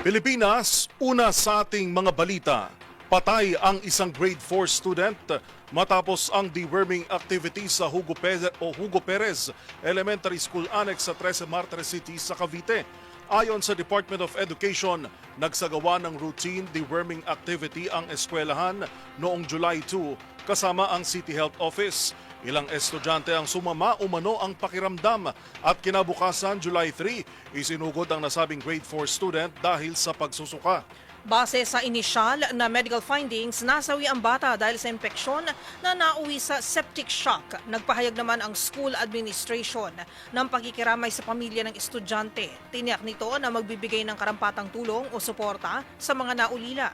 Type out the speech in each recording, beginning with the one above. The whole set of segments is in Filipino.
Pilipinas, una sa ating mga balita. Patay ang isang grade 4 student matapos ang deworming activity sa Hugo Perez Elementary School Annex sa 13 Martires City sa Cavite. Ayon sa Department of Education, nagsagawa ng routine deworming activity ang eskwelahan noong July 2 kasama ang City Health Office. Ilang estudyante ang sumama umano ang pakiramdam at kinabukasan July 3, isinugod ang nasabing grade 4 student dahil sa pagsusuka. Base sa inisyal na medical findings, nasawi ang bata dahil sa impeksyon na nauwi sa septic shock. Nagpahayag naman ang school administration ng pakikiramay sa pamilya ng estudyante. Tiniyak nito na magbibigay ng karampatang tulong o suporta sa mga naulila.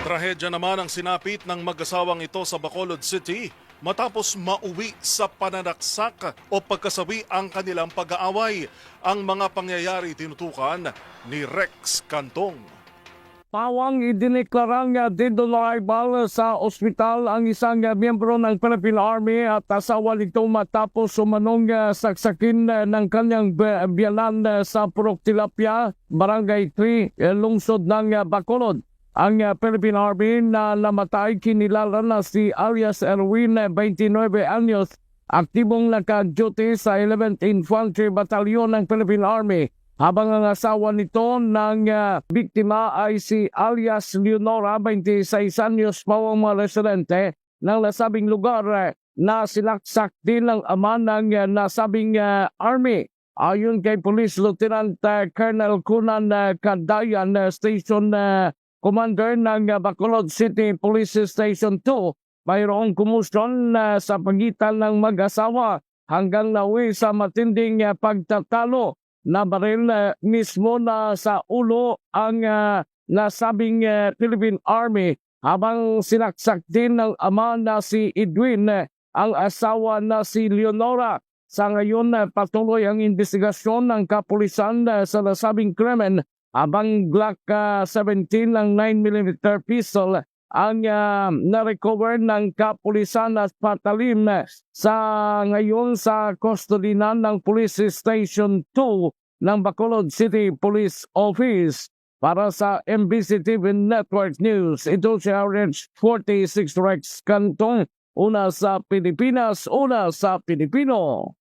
Trahedya naman ang sinapit ng mag-asawang ito sa Bacolod City matapos mauwi sa pananaksak o pagkasawi ang kanilang pag-aaway. Ang mga pangyayari tinutukan ni Rex Cantong. Pawang idineklarang dinoliable sa ospital ang isang miyembro ng Philippine Army at asawa nito matapos umanong saksakin ng kanyang biyanan sa Purok Tilapia, Barangay 3, lungsod ng Bacolod. Ang Philippine Army na namatay kinilala na si alias Erwin, 29 anyos, aktibong naka-duty sa 11th Infantry Battalion ng Philippine Army. Habang ang asawa nito ng biktima ay si alias Leonora, 26 anyos, pawang mga residente ng nasabing lugar na sinaksak din ng ama ng nasabing Army. Ayon kay Police Lieutenant Colonel Kunan Kadayan, Station Commander ng Bacolod City Police Station 2, mayroong kumusyon sa pagitan ng mag-asawa hanggang nawi sa matinding pagtatalo na baril mismo na sa ulo ang nasabing Philippine Army habang sinaksak din ng ama na si Edwin ang asawa na si Leonora. Sa ngayon patuloy ang investigasyon ng kapulisan sa nasabing krimen habang Glock 17 ng 9mm pistol ang na-recover ng kapulisan at patalim sa ngayon sa kustodinan ng Police Station 2 ng Bacolod City Police Office. Para sa MBC TV Network News, ito si RH46 Rex Cantong, una sa Pilipinas, una sa Pilipino.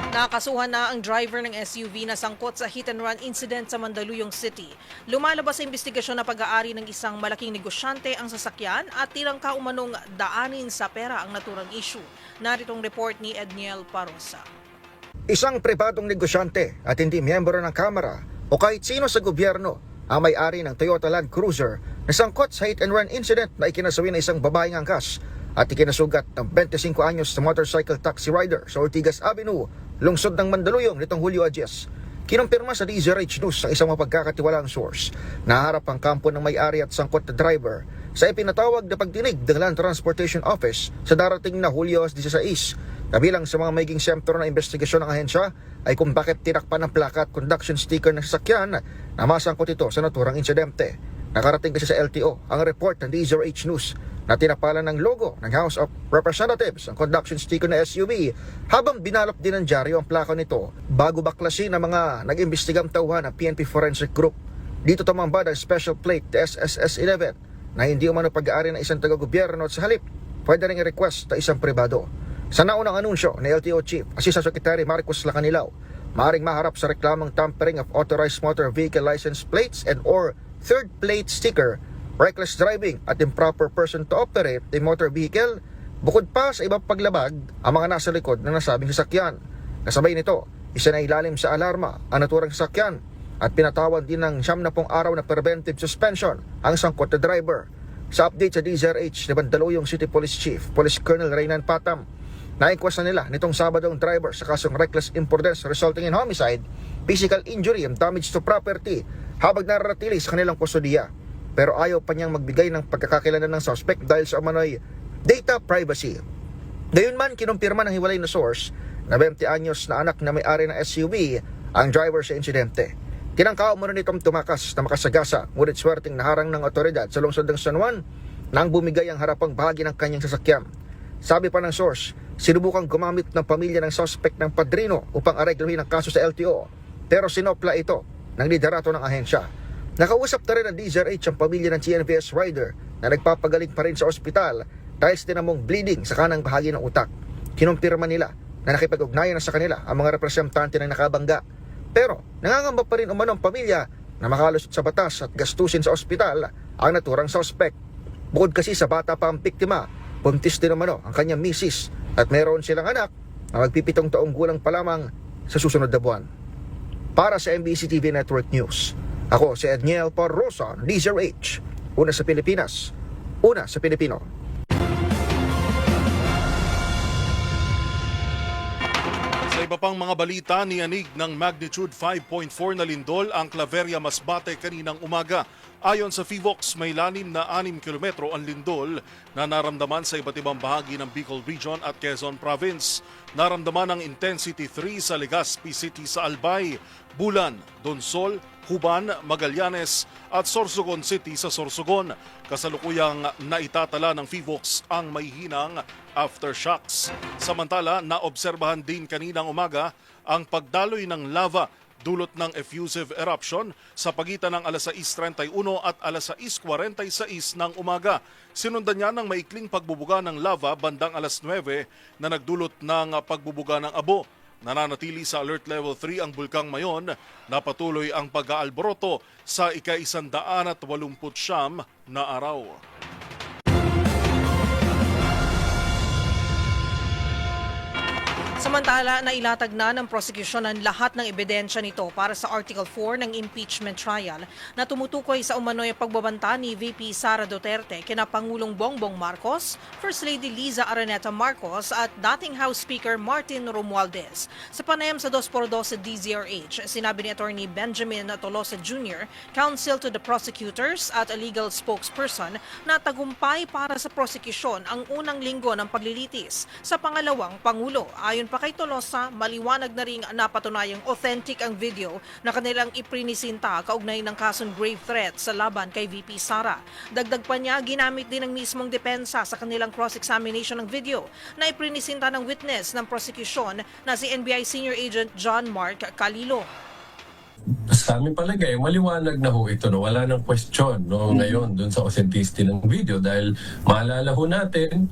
Nakasuhan na ang driver ng SUV na sangkot sa hit-and-run incident sa Mandaluyong City. Lumalabas sa investigasyon na pag-aari ng isang malaking negosyante ang sasakyan at tirangka umanong daanin sa pera ang naturang issue. Naritong report ni Edniel Parosa. Isang pribadong negosyante at hindi miyembro ng Kamara o kahit sino sa gobyerno ang may-ari ng Toyota Land Cruiser na sangkot sa hit-and-run incident na ikinasawi ng isang babaeng angkas at ikinasugat ng 25 anyos na motorcycle taxi rider sa Ortigas Avenue, lungsod ng Mandaluyong nitong Hulyo 10. Kinumpirma sa DZRH News ng isang mapagkakatiwalaang source na harap ang kampo ng may-ari at sangkot na driver sa ipinatawag na pagdinig ng Land Transportation Office sa darating na Hulyo 16. Kabilang sa mga magiging sentro ng investigasyon ng ahensya ay kung bakit tinakpan ng plaka at conduction sticker ng sasakyan na masangkot ito sa naturang insidente. Nakarating kasi sa LTO ang report ng DZRH News na tinapalan ng logo ng House of Representatives ang conduction sticker na SUV habang binalot din ng dyaryo ang plaka nito bago baklasin ng mga nag-imbestigang tauhan ng PNP Forensic Group. Dito tumambad ang special plate SSS-11 na hindi umano pag-aari ng isang taga-gobyerno at sa halip pwede rin i-request na isang pribado. Sa naunang anunsyo ni LTO Chief Assistant Secretary Marcos Lacanilao, maaaring maharap sa reklamang tampering of authorized motor vehicle license plates and or third plate sticker, reckless driving at improper person to operate a motor vehicle, bukod pa sa ibang paglabag ang mga nasa likod ng nasabing sasakyan. Kasabay nito, isinailalim sa alarma ang naturang sasakyan at pinatawan din ng 70 araw na preventive suspension ang sangkot na driver. Sa update sa DZRH ni Mandaluyong City Police Chief, Police Colonel Reynan Patam, na-inquest na nila nitong Sabado ang driver sa kasong reckless imprudence resulting in homicide, physical injury and damage to property habang naratili sa kanilang kustodiya. Pero ayaw pa niyang magbigay ng pagkakakilala ng suspect dahil sa umano'y data privacy. Gayunman, kinumpirma ng hiwalay na source na 20 anyos na anak na may-ari ng SUV ang driver sa insidente. Tinangka umano nitong tumakas na makasagasa, ngunit swerteng naharang ng otoridad sa lungsod ng San Juan nang bumigay ang harapang bahagi ng kanyang sasakyan. Sabi pa ng source, sinubukang gumamit ng pamilya ng suspect ng padrino upang aregluhin ang kaso sa LTO, pero sinopla ito ng liderato ng ahensya. Nakausap na rin ng DZRH ang pamilya ng TNVS rider na nagpapagaling pa rin sa ospital dahil sa tinamong bleeding sa kanang bahagi ng utak. Kinumpirma nila na nakipag-ugnayan na sa kanila ang mga representante ng nakabangga. Pero nangangamba pa rin umano ang pamilya na makalusot sa batas at gastusin sa ospital ang naturang suspect. Bukod kasi sa bata pa ang biktima, buntis din umano ang kanyang misis at meron silang anak na magpipitong taong gulang pa lamang sa susunod na buwan. Para sa MBC TV Network News, ako si Edniel Parrosa, DZRH. Una sa Pilipinas, una sa Pilipino. Sa iba pang mga balita, niyanig ng magnitude 5.4 na lindol ang Claveria Masbate kaninang umaga. Ayon sa FIVOX, may lalim na 6 kilometro ang lindol na naramdaman sa iba't ibang bahagi ng Bicol Region at Quezon Province. Naramdaman ang intensity 3 sa Legazpi City sa Albay, Bulan, Donsol, Huban, Magallanes at Sorsogon City sa Sorsogon. Kasalukuyang naitatala ng FIVOX ang may hinang aftershocks. Samantala, naobserbahan din kaninang umaga ang pagdaloy ng lava dulot ng effusive eruption sa pagitan ng alas 6:31 at alas 6:46 ng umaga. Sinundan niya ng maikling pagbubuga ng lava bandang alas 9 na nagdulot ng pagbubuga ng abo. Nananatili sa Alert Level 3 ang Bulkang Mayon na patuloy ang pag-aalboroto sa ika-189 na araw. Samantala, nailatag na ng prosecution ang lahat ng ebidensya nito para sa Article 4 ng impeachment trial na tumutukoy sa umano'y pagbabanta ni VP Sara Duterte kina Pangulong Bongbong Marcos, First Lady Liza Araneta Marcos at dating House Speaker Martin Romualdez. Sa panayam sa 2x2 DZRH, sinabi ni Attorney Benjamin Tolosa Jr., counsel to the prosecutors at a legal spokesperson na tagumpay para sa prosecution ang unang linggo ng paglilitis sa pangalawang Pangulo. Ayon pa kay Tolosa, maliwanag na ring napatunayang authentic ang video na kanilang iprinisinta kaugnay ng kasong grave threat sa laban kay VP Sara. Dagdag pa niya, ginamit din ng mismong depensa sa kanilang cross-examination ng video na iprinisinta ng witness ng prosecution na si NBI Senior Agent John Mark Calilo. Sa aming palagay, maliwanag na ho ito. No? Wala nang question ngayon dun sa authenticity ng video dahil maalala ho natin,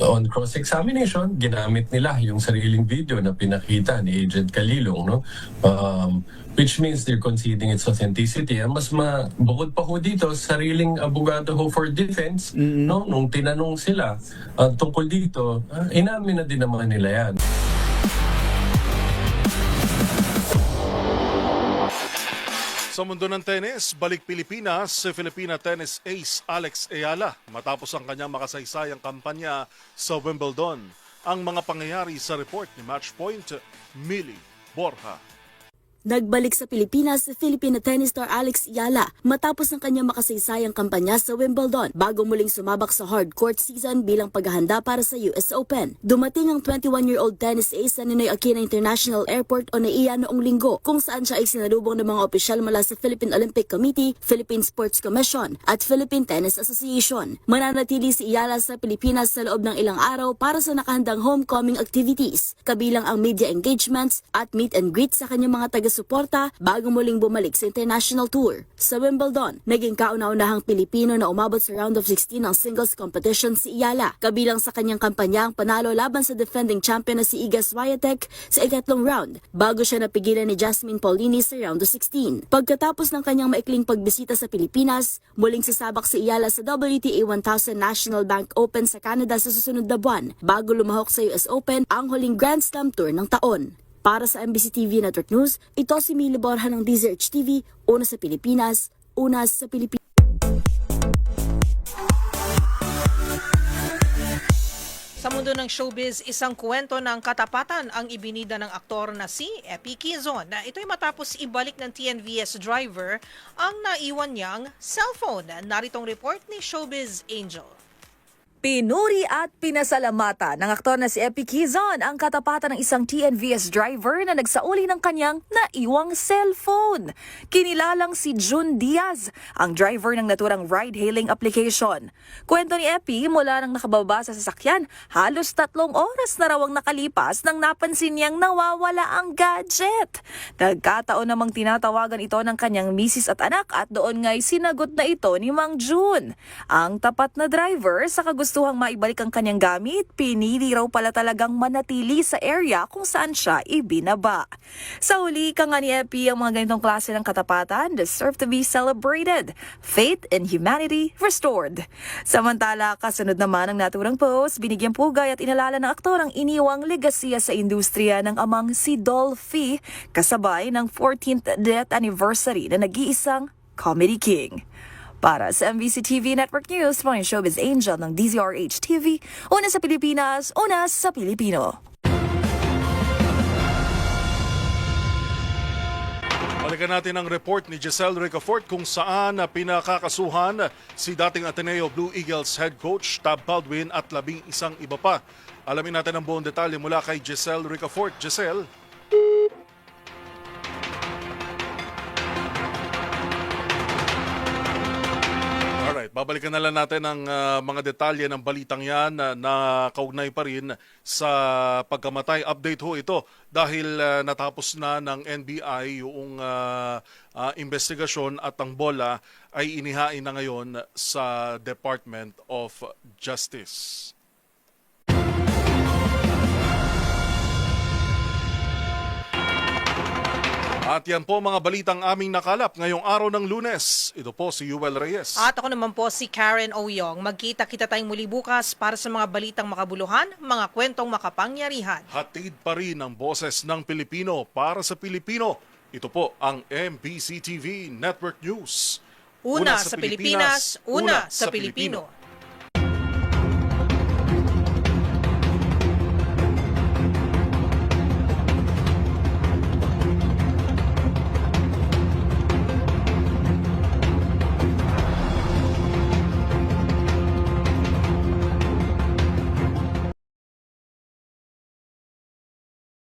on cross-examination, ginamit nila yung sariling video na pinakita ni Agent Calilong, no? Which means they're conceding its authenticity. Mas bukod pa ho dito, sariling abogado ho for defense, no? Nung tinanong sila tungkol dito, inamin na din naman nila yan. Sa mundo ng tennis, balik Pilipinas si Filipina tennis ace Alex Ayala matapos ang kanyang makasaysayang kampanya sa Wimbledon. Ang mga pangyayari sa report ni Matchpoint, Millie Borja. Nagbalik sa Pilipinas si Filipina tennis star Alex Ayala matapos ang kanyang makasaysayang kampanya sa Wimbledon bago muling sumabak sa hard court season bilang paghahanda para sa US Open. Dumating ang 21-year-old tennis ace sa Ninoy Aquino International Airport o NAIA noong linggo kung saan siya ay sinalubong ng mga opisyal mula sa Philippine Olympic Committee, Philippine Sports Commission at Philippine Tennis Association. Mananatili si Ayala sa Pilipinas sa loob ng ilang araw para sa nakahandang homecoming activities, kabilang ang media engagements at meet and greet sa kanyang mga taga-suporta bago muling bumalik sa international tour. Sa Wimbledon, naging kauna-unahang Pilipino na umabot sa round of 16 ng singles competition si Ayala, kabilang sa kanyang kampanyang panalo laban sa defending champion na si Iga Swiatek sa ikatlong round bago siya napigilan ni Jasmine Paulini sa round of 16. Pagkatapos ng kanyang maikling pagbisita sa Pilipinas, muling sasabak si Ayala sa WTA 1000 National Bank Open sa Canada sa susunod na buwan bago lumahok sa US Open, ang huling Grand Slam tour ng taon. Para sa MBC TV Network News, ito si Millie Borja ng DZRH TV, una sa Pilipinas, una sa Pilipinas. Sa mundo ng showbiz, isang kwento ng katapatan ang ibinida ng aktor na si Epi Quezon. Ito'y matapos ibalik ng TNVS driver ang naiwan niyang cellphone. Naritong report ni Showbiz Angel. Pinuri at pinasalamatan ng aktor na si Epi Quizon ang katapatan ng isang TNVS driver na nagsauli ng kanyang naiwang cellphone. Kinilalang si June Diaz, ang driver ng naturang ride-hailing application. Kwento ni Epi, mula nang nakababa sa sasakyan, halos 3 oras na raw ang nakalipas nang napansin niyang nawawala ang gadget. Nagkataon namang tinatawagan ito ng kanyang misis at anak at doon nga'y sinagot na ito ni Mang June. Ang tapat na driver sa kagustuhang maibalik ang kanyang gamit, pinili raw pala talagang manatili sa area kung saan siya ibinaba. Sa huli, ka nga ni Epi, ang mga ganitong klase ng katapatan deserve to be celebrated. Faith and humanity restored. Samantala, kasunod naman ang naturang post, binigyang pugay at inalala ng aktor ang iniwang legasiya sa industriya ng amang si Dolphy, kasabay ng 14th death anniversary na nag-iisang Comedy King. Para sa MBC TV Network News, mga showbiz angel ng DZRH TV, una sa Pilipinas, una sa Pilipino. Balikan natin ang report ni Giselle Ricafort kung saan pinakakasuhan si dating Ateneo Blue Eagles head coach Tab Baldwin at 11 iba pa. Alamin natin ang buong detalye mula kay Giselle Ricafort. Giselle? Alright, babalikan na lang natin ang mga detalye ng balitang yan na kaugnay pa rin sa pagkamatay. Update ho ito dahil natapos na ng NBI yung investigasyon at ang bola ay inihain na ngayon sa Department of Justice. At yan po mga balitang aming nakalap ngayong araw ng Lunes. Ito po si Yuel Reyes. At ako naman po si Karen Oyong. Magkita-kita tayong muli bukas para sa mga balitang makabuluhan, mga kwentong makapangyarihan. Hatid pa rin ang boses ng Pilipino para sa Pilipino. Ito po ang MBC TV Network News. Una sa Pilipinas, una sa Pilipino.